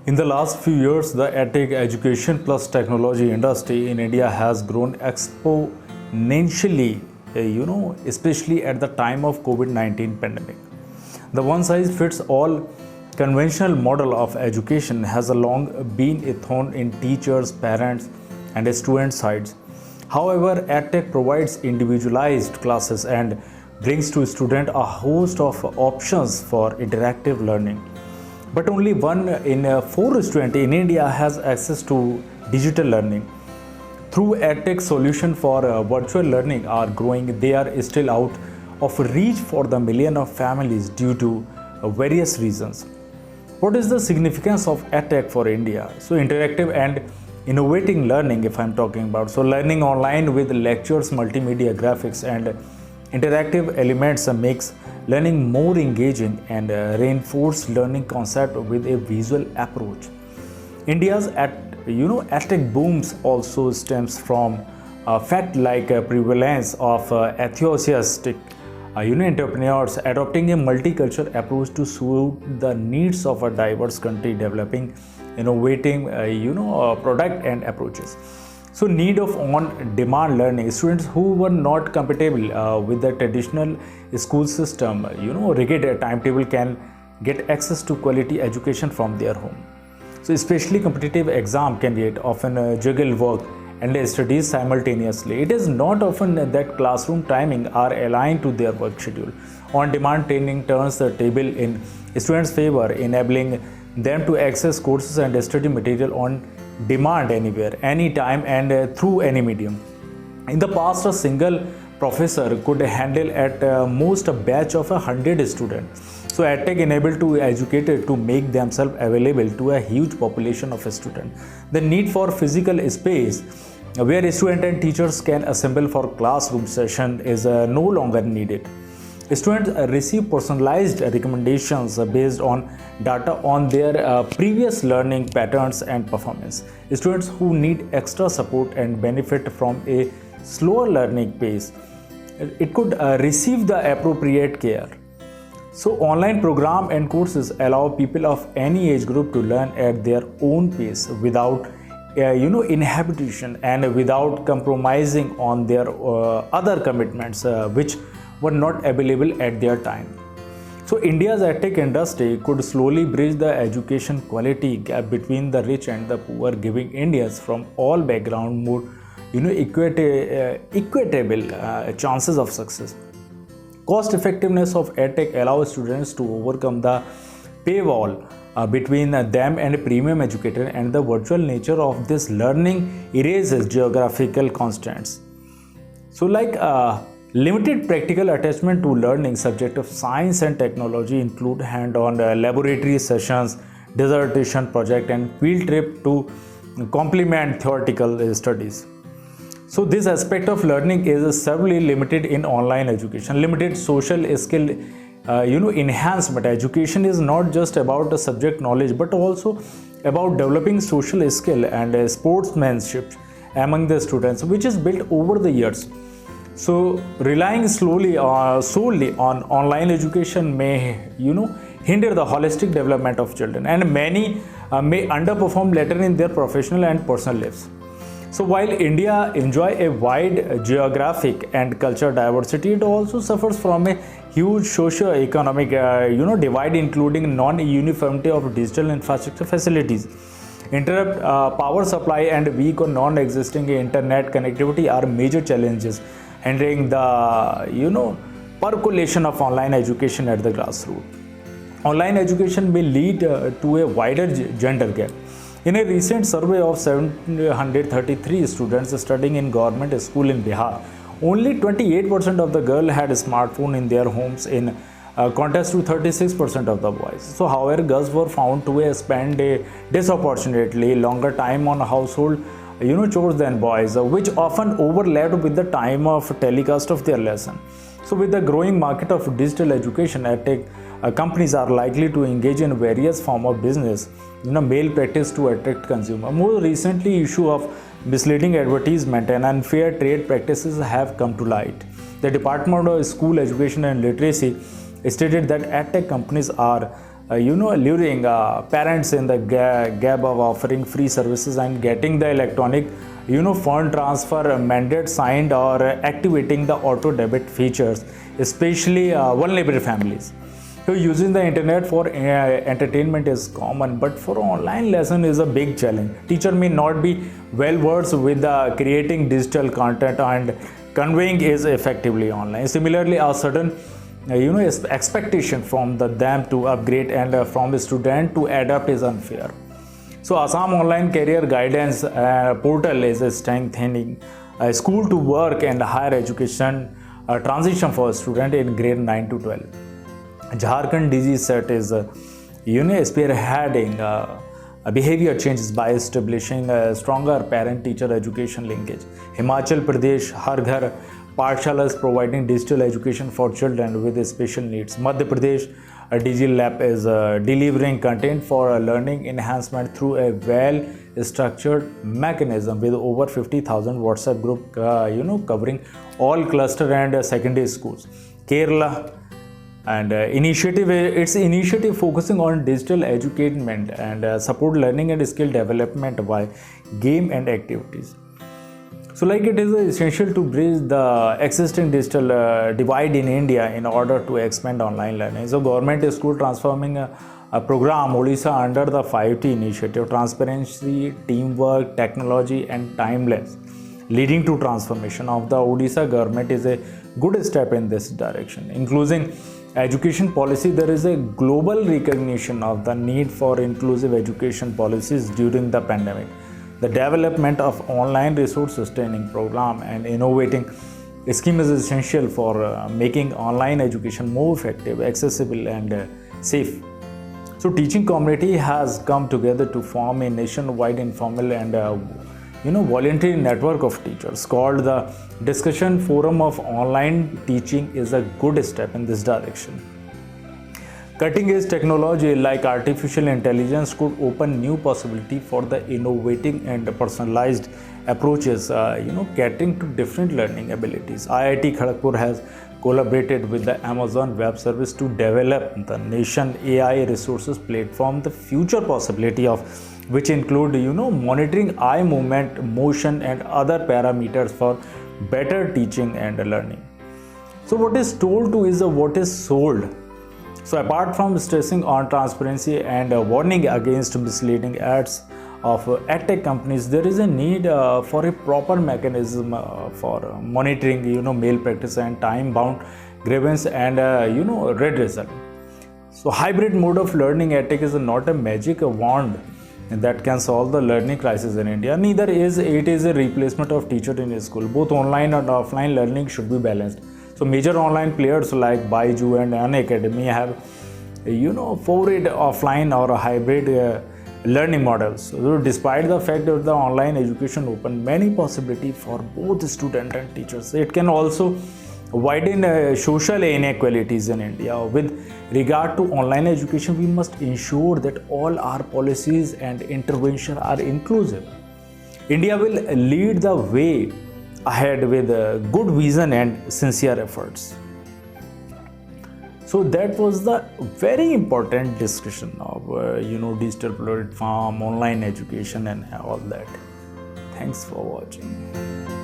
In the last few years, the Edtech education plus technology industry in India has grown exponentially, especially at the time of COVID-19 pandemic. The one size fits all conventional model of education has long been a thorn in teachers, parents, and student sides. However, Edtech provides individualized classes and brings to students a host of options for interactive learning. But only one in four students in India has access to digital learning. Through Edtech solution for virtual learning are growing, they are still out of reach for the million of families due to various reasons. What is the significance of Edtech for India? So interactive and innovating learning, if I'm talking about. So learning online with lectures, multimedia graphics and interactive elements makes learning more engaging and reinforce learning concept with a visual approach. India's Edtech booms also stems from fact like prevalence of enthusiastic entrepreneurs adopting a multicultural approach to suit the needs of a diverse country, developing innovating product and approaches. So need of on-demand learning. Students who were not compatible with the traditional school system, rigid timetable can get access to quality education from their home. So especially competitive exam candidate often juggle work and studies simultaneously. It is not often that classroom timing are aligned to their work schedule. On-demand training turns the table in students' favor, enabling them to access courses and study material on demand anywhere, anytime and through any medium. In the past, a single professor could handle at most a batch of 100 students. So Edtech enabled to educators to make themselves available to a huge population of students. The need for physical space where students and teachers can assemble for classroom session is no longer needed. Students receive personalized recommendations based on data on their previous learning patterns and performance. Students who need extra support and benefit from a slower learning pace, it could receive the appropriate care. So online program and courses allow people of any age group to learn at their own pace without inhibition and without compromising on their other commitments which were not available at their time. So India's Edtech industry could slowly bridge the education quality gap between the rich and the poor, giving Indians from all backgrounds more equitable chances of success. Cost effectiveness of Edtech allows students to overcome the paywall between them and premium educator, and the virtual nature of this learning erases geographical constraints. So limited practical attachment to learning subject of science and technology include hand-on laboratory sessions, dissertation project and field trip to complement theoretical studies. So this aspect of learning is severely limited in online education. Limited social skill enhancement. Education is not just about the subject knowledge but also about developing social skill and sportsmanship among the students, which is built over the years. So relying solely on online education may hinder the holistic development of children, and many may underperform later in their professional and personal lives. So while India enjoys a wide geographic and cultural diversity, it also suffers from a huge socio-economic divide, including non-uniformity of digital infrastructure facilities. Interrupt power supply and weak or non-existing internet connectivity are major challenges hindering the percolation of online education at the grassroots. Online education may lead to a wider gender gap. In a recent survey of 733 students studying in government school in Bihar, only 28% of the girls had a smartphone in their homes, in contrast to 36% of the boys. So however, girls were found to spend a disproportionately longer time on household chores than boys, which often overlapped with the time of telecast of their lesson. So with the growing market of digital education, Edtech companies are likely to engage in various forms of business, mail practice to attract consumer. More recently, issue of misleading advertisement and unfair trade practices have come to light. The Department of School Education and Literacy stated that Edtech companies are luring parents in the gap of offering free services and getting the electronic fund transfer mandate signed or activating the auto debit features, especially vulnerable families. So using the internet for entertainment is common, but for online lesson is a big challenge. Teacher may not be well versed with creating digital content and conveying is effectively online. Similarly, a certain expectation from them to upgrade and from the student to adapt is unfair. So Assam Online Career Guidance portal is strengthening school to work and higher education transition for student in grade 9 to 12. Jharkhand DG Set is spearheading behavior changes by establishing a stronger parent-teacher education linkage. Himachal Pradesh Har Ghar Pathshala is providing digital education for children with special needs. Madhya Pradesh DG Lab is delivering content for learning enhancement through a well-structured mechanism with over 50,000 WhatsApp group, covering all cluster and secondary schools. Kerala and its initiative focusing on digital education and support learning and skill development by game and activities. So it is essential to bridge the existing digital divide in India in order to expand online learning. So government is school transforming a program Odisha under the 5T initiative: transparency, teamwork, technology and timeless, leading to transformation of the Odisha government is a good step in this direction. Including education policy, there is a global recognition of the need for inclusive education policies during the pandemic. The development of online resource sustaining program and innovating scheme is essential for making online education more effective, accessible and safe. So teaching community has come together to form a nationwide informal and voluntary network of teachers called the Discussion Forum of Online Teaching is a good step in this direction. Cutting-edge technology like artificial intelligence could open new possibility for the innovating and personalized approaches, catering to different learning abilities. IIT Kharagpur has collaborated with the Amazon Web Service to develop the nation AI resources platform. The future possibility of which include monitoring eye movement, motion and other parameters for better teaching and learning. So what is told to is what is sold. So apart from stressing on transparency and warning against misleading ads of Edtech companies, there is a need for a proper mechanism for monitoring mail practice and time-bound grievance and red result. So hybrid mode of learning Edtech is not a magic wand that can solve the learning crisis in India. Neither is it a replacement of teacher in a school. Both online and offline learning should be balanced. So major online players like Byju and Unacademy have forayed offline or hybrid learning models. So despite the fact that the online education opened many possibilities for both students and teachers, it can also widen social inequalities in India. With regard to online education, we must ensure that all our policies and interventions are inclusive. India will lead the way ahead with good vision and sincere efforts. So that was the very important discussion of digital platform, online education and all that. Thanks for watching.